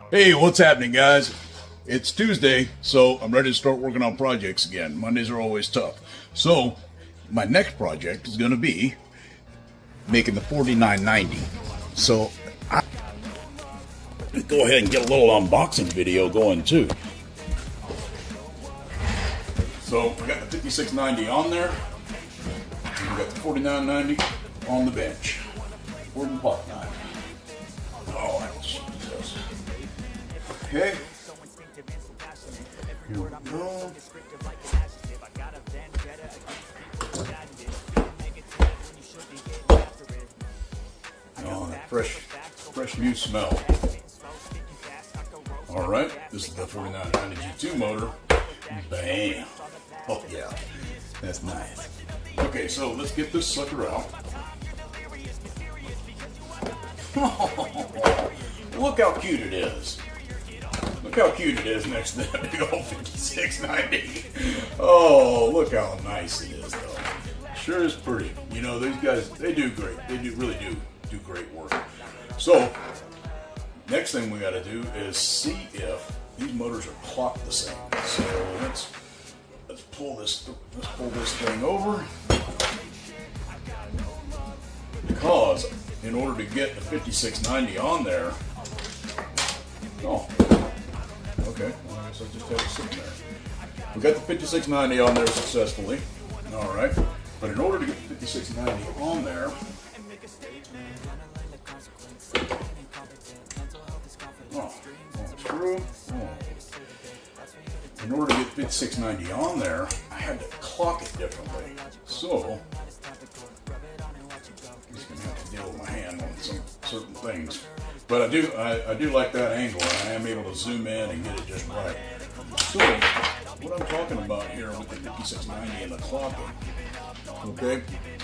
Hey, what's happening, guys? It's Tuesday, so I'm ready to start working on projects again. Mondays are always tough. So, my next project is going to be making the 4990. So, I'm going to go ahead and get a little unboxing video going too. So, we got the 5690 on there. And we got the 4990 on the bench. Wooden pot knife. Oh, that's Jesus. Okay. Here we go. Oh, that fresh new smell. All right, this is the 4990 G2 motor. Bam. Oh yeah, that's nice. Okay, so let's get this sucker out. Look how cute it is. Look how cute it is next to that big old 5690. Oh, look how nice it is, though. Sure is pretty. You know, these guys, they do great. They really do great work. So, next thing we got to do is see if these motors are clocked the same. So let's pull this thing over, because in order to get the 5690 on there, okay, well, I guess I just have it sitting there. We got the 5690 on there successfully. All right, but in order to get the 5690 on there, screw. In order to get 5690 on there, I had to clock it differently. So, I'm just gonna have to deal with my hand on some certain things. But I do like that angle, and I am able to zoom in and get it just right. So, what I'm talking about here with the 5690 and the clocking, okay,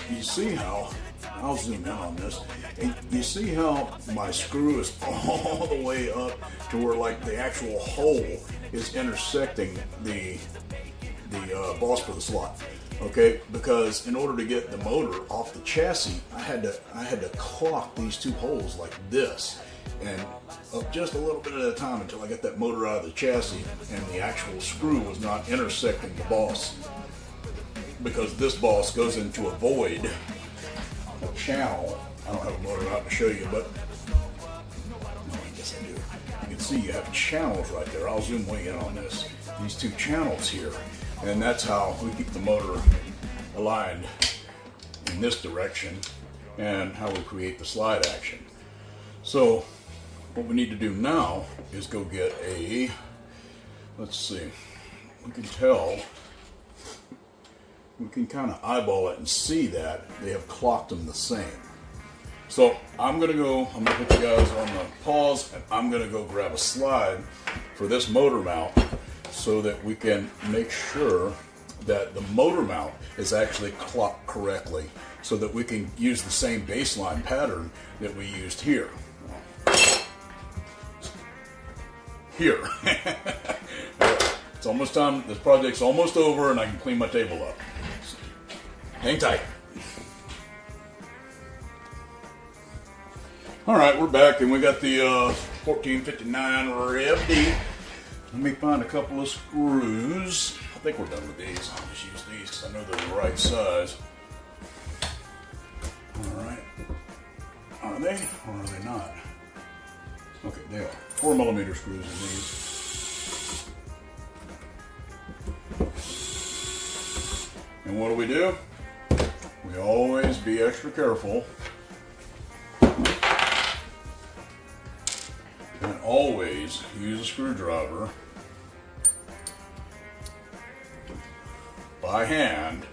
you see how, I'll zoom in on this, and you see how my screw is all the way up to where like the actual hole is intersecting the boss for the slot. Okay, because in order to get the motor off the chassis, I had to clock these two holes like this, and up just a little bit at a time until I got that motor out of the chassis and the actual screw was not intersecting the boss, because this boss goes into a void, a channel. I don't have a motor out to show you, but no, I guess I do. You can see you have channels right there. I'll zoom way in on this. These two channels here. And that's how we keep the motor aligned in this direction, and how we create the slide action. So what we need to do now is go get a, let's see, we can tell, we can kind of eyeball it and see that they have clocked them the same. So I'm gonna put you guys on the pause, and I'm gonna go grab a slide for this motor mount, so that we can make sure that the motor mount is actually clocked correctly, so that we can use the same baseline pattern that we used here. Here. It's almost time. This project's almost over, and I can clean my table up. Hang tight. All right, we're back, and we got the 1459 Rev D. Let me find a couple of screws. I think we're done with these. I'll just use these because I know they're the right size. All right. Are they, or are they not? Okay, they are. 4mm screws in these. And what do? We always be extra careful. And always use a screwdriver by hand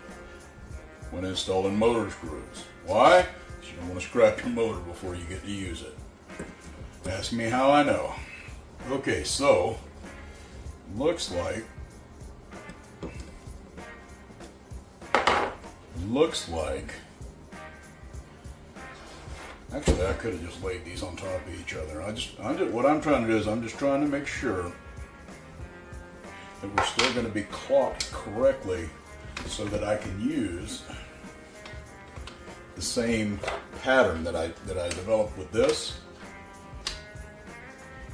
when installing motor screws. Why? Because you don't want to scrap your motor before you get to use it. Ask me how I know. Okay, so looks like actually I could have just laid these on top of each other. What I'm trying to do is I'm just trying to make sure that we're still going to be clocked correctly, so that I can use the same pattern that I developed with this,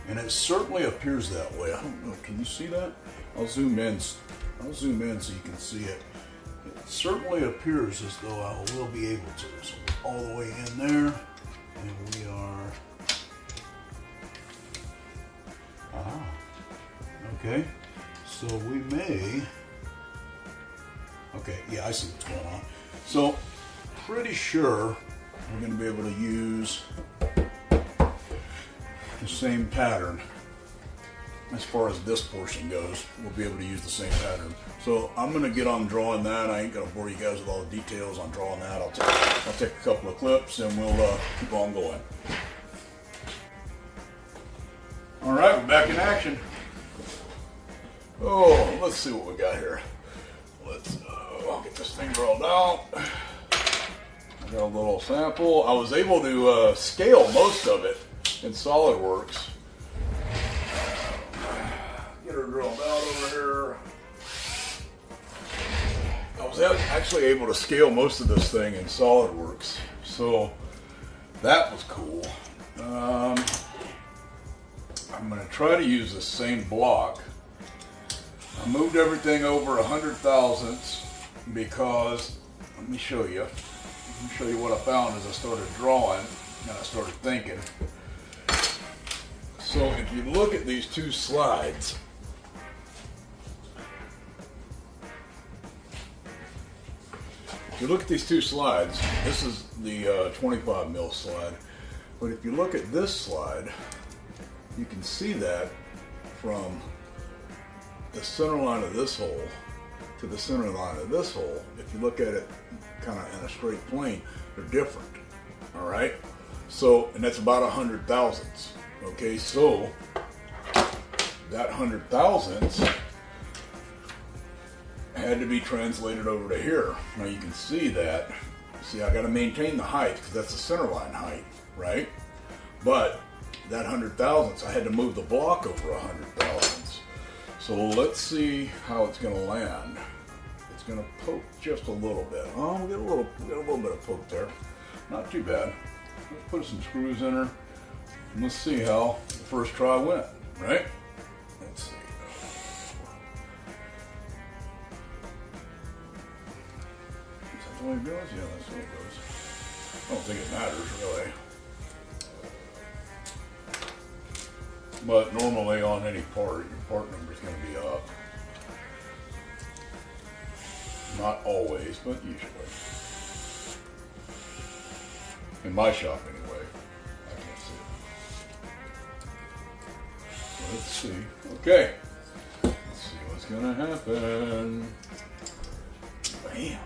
And it certainly appears that way. I don't know, can you see that? I'll zoom in so you can see it. It certainly appears as though I will be able to. So we're all the way in there, and we are, okay. So we may, okay, yeah, I see what's going on. So pretty sure we're going to be able to use the same pattern. As far as this portion goes, we'll be able to use the same pattern. So I'm going to get on drawing that. I ain't going to bore you guys with all the details on drawing that. I'll take a couple of clips and we'll keep on going. All right, we're back in action. Oh, let's see what we got here. I'll get this thing rolled out. I got a little sample. I was able to scale most of it in SolidWorks. Get her drilled out over here. I was actually able to scale most of this thing in SolidWorks, so that was cool. I'm going to try to use the same block. I moved everything over 100 thousandths because, let me show you what I found as I started drawing and I started thinking. So if you look at these two slides, this is the 25 mil slide, but if you look at this slide, you can see that from the center line of this hole to the center line of this hole, if you look at it kind of in a straight plane, they're different, all right? So, and that's about 100 thousandths, okay? So, that 100 thousandths had to be translated over to here. Now you can see that. See, I got to maintain the height because that's the center line height, right? But that 100 thousandths, I had to move the block over 100 thousandths. So let's see how it's going to land. It's going to poke just a little bit. Oh, we got a little bit of poke there. Not too bad. Let's put some screws in her. And let's see how the first try went, right? Let's see. Is that the way it goes? Yeah, that's the way it goes. I don't think it matters, really. But normally on any part, your part number is going to be up. Not always, but usually. In my shop anyway. I can't see it. Let's see. Okay. Let's see what's going to happen. Bam.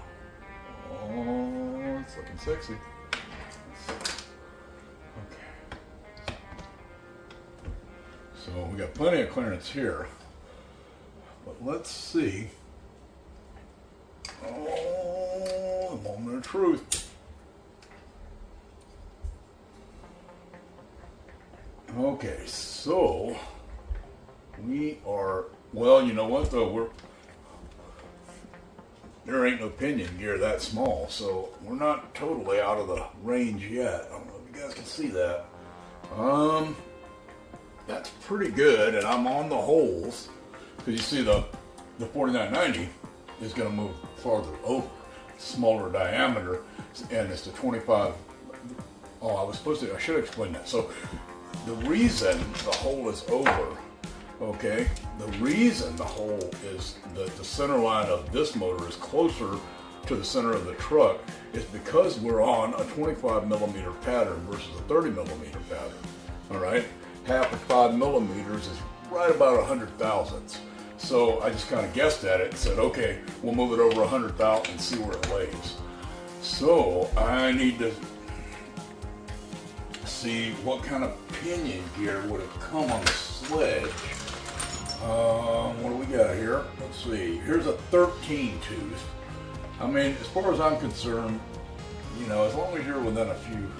Oh, it's looking sexy. So we got plenty of clearance here, but let's see. Oh, the moment of truth. Okay, so we are, well, you know what though, there ain't no pinion gear that small, so we're not totally out of the range yet. I don't know if you guys can see that. That's pretty good, and I'm on the holes, because you see the 4990 is going to move farther over, smaller diameter, and it's the 25. Oh, I should explain that. So the reason the hole is over, okay, the reason the hole is that the center line of this motor is closer to the center of the truck is because we're on a 25 millimeter pattern versus a 30 millimeter pattern, all right? Half of 5 millimeters is right about 100 thousandths. So I just kind of guessed at it and said, okay, we'll move it over 100 thousandths and see where it lays. So I need to see what kind of pinion gear would have come on the sledge. What do we got here? Let's see. Here's a 13 tooth. I mean, as far as I'm concerned, you know, as long as you're within a few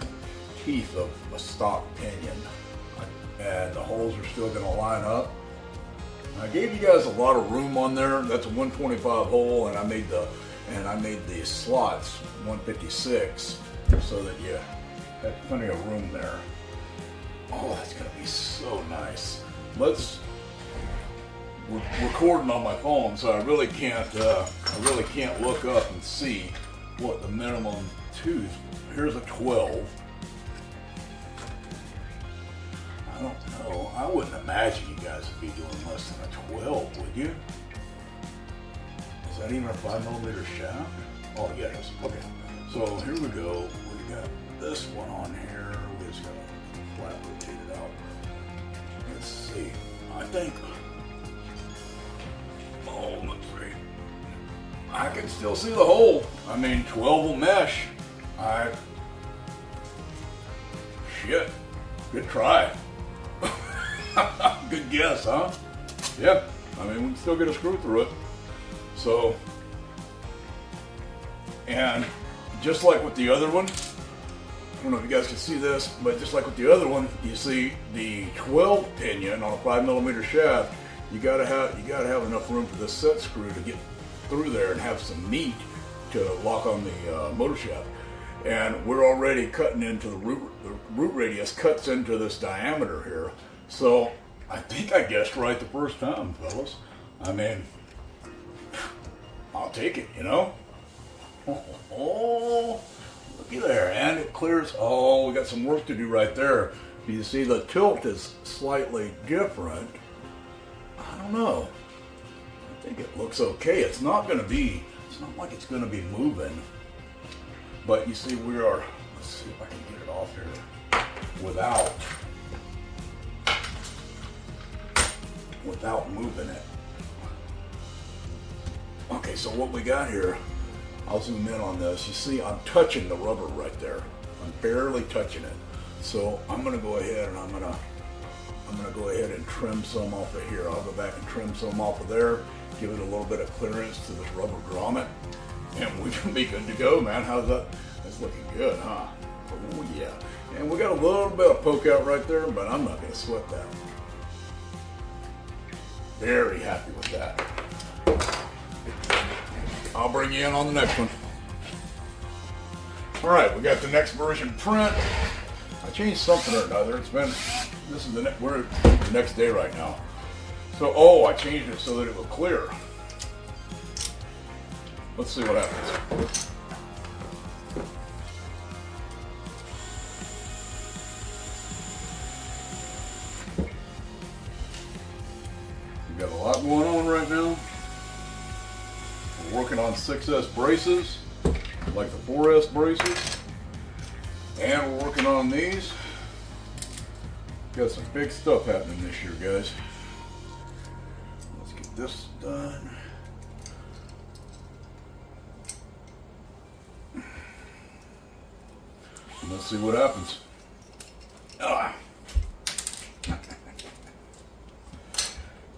teeth of a stock pinion, and the holes are still going to line up. I gave you guys a lot of room on there. That's a 125 hole, and I made the slots 156 so that you had plenty of room there. Oh, that's gonna be so nice. We're recording on my phone, so I really can't look up and see what the minimum tooth. Here's a 12. I don't know. I wouldn't imagine you guys would be doing less than a 12, would you? Is that even a 5mm shaft? Oh, yeah, it is. Okay. So here we go. We got this one on here. We just got to flat rotate it out. Let's see. I think. Oh, let's see. I can still see the hole. I mean, 12 will mesh. Shit. Good try. Good guess, huh? Yeah. I mean, we can still get a screw through it. So, and just like with the other one, I don't know if you guys can see this, but just like with the other one, you see the 12 pinion on a 5mm shaft. You gotta have enough room for this set screw to get through there and have some meat to lock on the motor shaft. And we're already cutting into the root radius cuts into this diameter here. So I think I guessed right the first time, fellas. I mean, I'll take it, you know? Oh, looky there. And it clears. Oh, we got some work to do right there. You see the tilt is slightly different. I don't know. I think it looks okay. It's not like it's going to be moving. But you see, let's see if I can get it off here without moving it. Okay, so what we got here, I'll zoom in on this. You see, I'm touching the rubber right there. I'm barely touching it. So I'm gonna go ahead and I'm gonna go ahead and trim some off of here. I'll go back and trim some off of there, give it a little bit of clearance to this rubber grommet, and we can be good to go, man. How's that? That's looking good, huh? Oh yeah. And we got a little bit of poke out right there, but I'm not gonna sweat that. Very happy with that. I'll bring you in on the next one. All right, we got the next version print. I changed something or another. We're the next day right now. So, I changed it so that it would clear. Let's see what happens. We've got a lot going on right now. We're working on 6S braces, like the 4S braces, and we're working on these. Got some big stuff happening this year, guys. Let's get this done. And let's see what happens.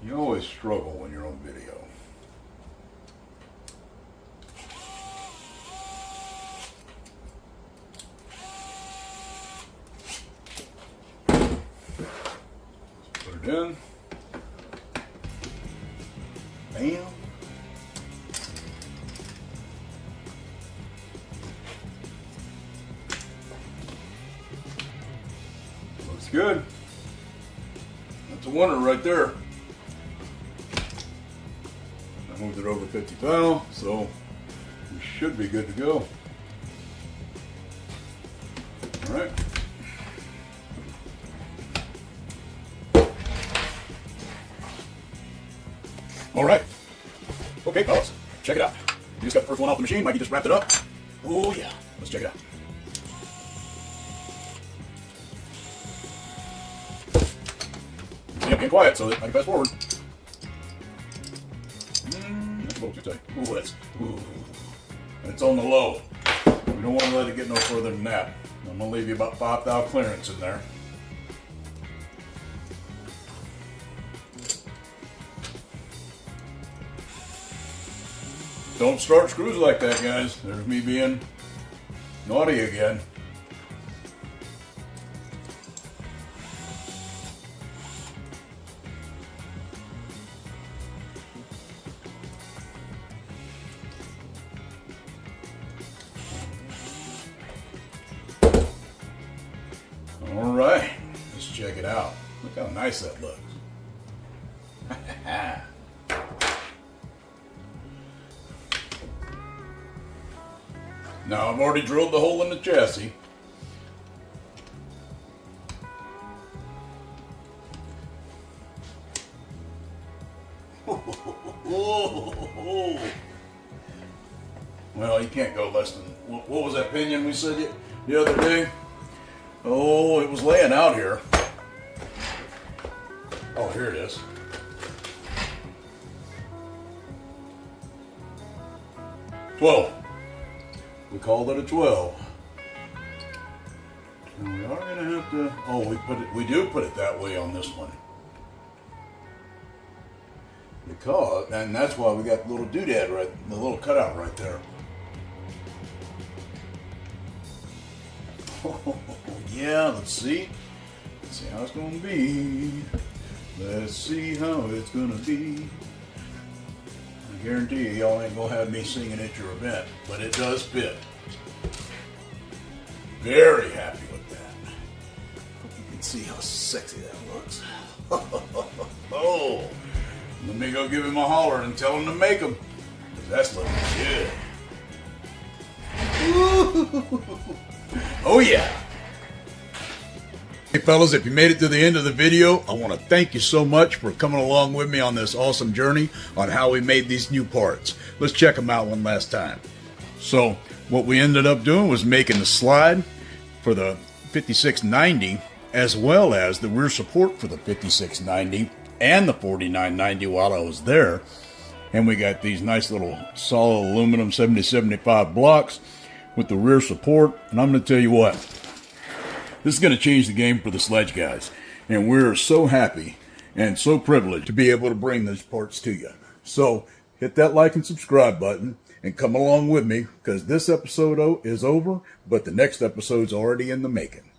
You always struggle when you're on video. Put it in. Bam. Looks good. That's a winner right there. I moved it over 50 thou, so we should be good to go. All right. All right. Okay, fellas, check it out. You just got the first one off the machine. Mikey just wrapped it up. Oh yeah, let's check it out. See, I'm getting quiet so that I can fast forward. That's a little too tight. And it's on the low. We don't want to let it get no further than that. I'm gonna leave you about 5 thou clearance in there. Don't start screws like that, guys. There's me being naughty again. All right, let's check Look how nice that looks. Now I've already drilled the hole in the chassis. Well, you can't go less than, what was that pinion we said the other day? Oh, it was laying out here. Oh, here it is. $12. We called it a 12. And we are gonna have to, we do put it that way on this one. Because, and that's why we got the little doodad right, the little cutout right there. Oh, yeah, let's see. Let's see how it's gonna be. Let's see how it's gonna be. I guarantee you, y'all ain't gonna have me singing at your event, but it does fit. Very happy with that. Hope you can see how sexy that looks. Oh, let me go give him a holler and tell him to make them, because that's looking good. Oh yeah. Hey fellas, if you made it to the end of the video, I want to thank you so much for coming along with me on this awesome journey on how we made these new parts. Let's check them out one last time. So what we ended up doing was making the slide for the 5690 as well as the rear support for the 5690 and the 4990 while I was there. And we got these nice little solid aluminum 7075 blocks with the rear support. And I'm going to tell you what, this is going to change the game for the sledge guys. And we're so happy and so privileged to be able to bring these parts to you. So hit that like and subscribe button and come along with me, because this episode is over, but the next episode's already in the making.